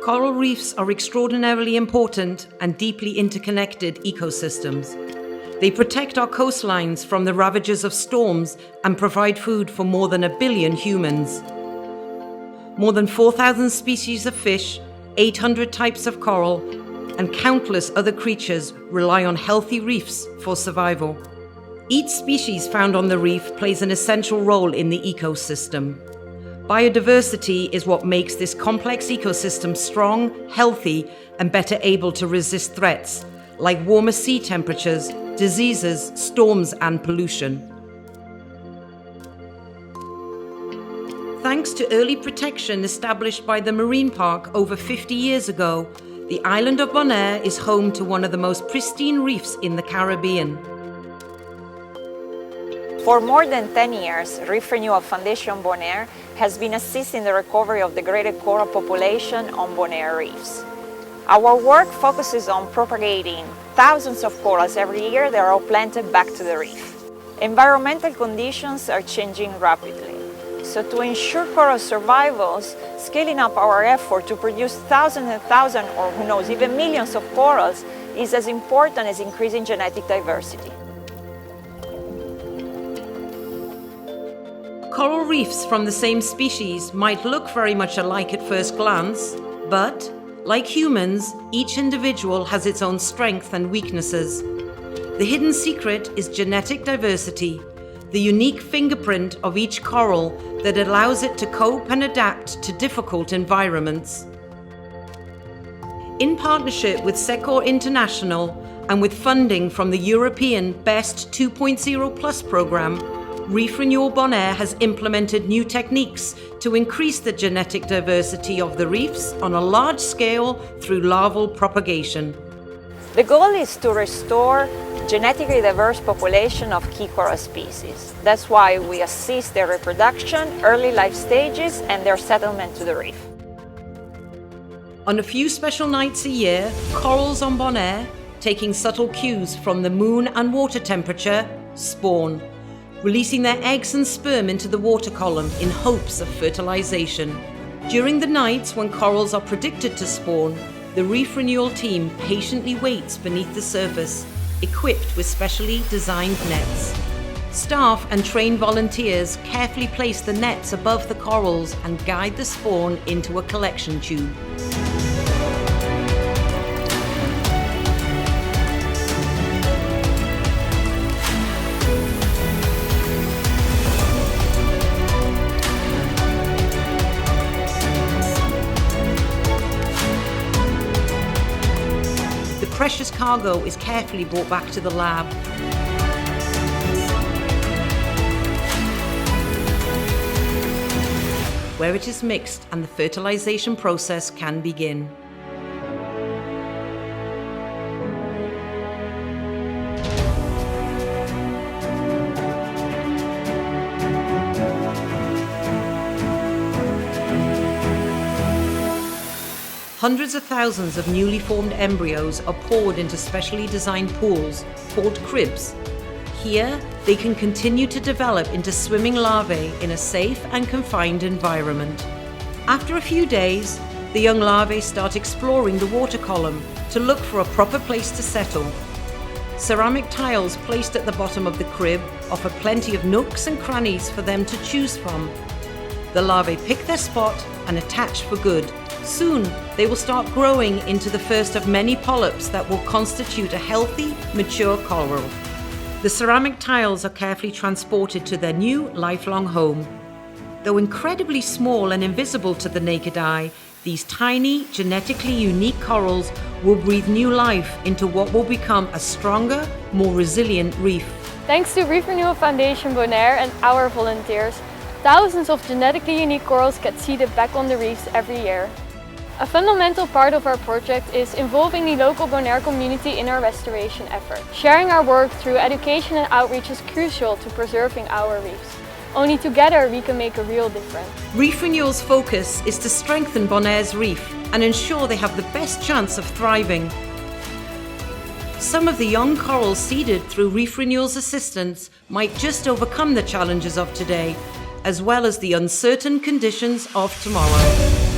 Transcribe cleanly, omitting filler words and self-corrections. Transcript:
Coral reefs are extraordinarily important and deeply interconnected ecosystems. They protect our coastlines from the ravages of storms and provide food for more than 1 billion humans. More than 4,000 species of fish, 800 types of coral, and countless other creatures rely on healthy reefs for survival. Each species found on the reef plays an essential role in the ecosystem. Biodiversity is what makes this complex ecosystem strong, healthy, and better able to resist threats like warmer sea temperatures, diseases, storms, and pollution. Thanks to early protection established by the Marine Park over 50 years ago, the island of Bonaire is home to one of the most pristine reefs in the Caribbean. For more than 10 years, Reef Renewal Foundation Bonaire has been assisting the recovery of degraded coral population on Bonaire reefs. Our work focuses on propagating thousands of corals every year that are planted back to the reef. Environmental conditions are changing rapidly. So to ensure coral survivals, scaling up our effort to produce thousands and thousands, or who knows, even millions of corals is as important as increasing genetic diversity. Coral reefs from the same species might look very much alike at first glance, but, like humans, each individual has its own strengths and weaknesses. The hidden secret is genetic diversity, the unique fingerprint of each coral that allows it to cope and adapt to difficult environments. In partnership with Secor International and with funding from the European BEST 2.0 Plus program, Reef Renewal Bonaire has implemented new techniques to increase the genetic diversity of the reefs on a large scale through larval propagation. The goal is to restore genetically diverse population of key coral species. That's why we assist their reproduction, early life stages, and their settlement to the reef. On a few special nights a year, corals on Bonaire, taking subtle cues from the moon and water temperature, spawn, releasing their eggs and sperm into the water column in hopes of fertilization. During the nights when corals are predicted to spawn, the Reef Renewal team patiently waits beneath the surface, equipped with specially designed nets. Staff and trained volunteers carefully place the nets above the corals and guide the spawn into a collection tube. The precious cargo is carefully brought back to the lab. Where it is mixed and the fertilization process can begin. Hundreds of thousands of newly formed embryos are poured into specially designed pools called cribs. Here, they can continue to develop into swimming larvae in a safe and confined environment. After a few days, the young larvae start exploring the water column to look for a proper place to settle. Ceramic tiles placed at the bottom of the crib offer plenty of nooks and crannies for them to choose from. The larvae pick their spot and attach for good. Soon, they will start growing into the first of many polyps that will constitute a healthy, mature coral. The ceramic tiles are carefully transported to their new, lifelong home. Though incredibly small and invisible to the naked eye, these tiny, genetically unique corals will breathe new life into what will become a stronger, more resilient reef. Thanks to Reef Renewal Foundation Bonaire and our volunteers, thousands of genetically unique corals get seeded back on the reefs every year. A fundamental part of our project is involving the local Bonaire community in our restoration effort. Sharing our work through education and outreach is crucial to preserving our reefs. Only together we can make a real difference. Reef Renewal's focus is to strengthen Bonaire's reef and ensure they have the best chance of thriving. some of the young corals seeded through Reef Renewal's assistance might just overcome the challenges of today, as well as the uncertain conditions of tomorrow.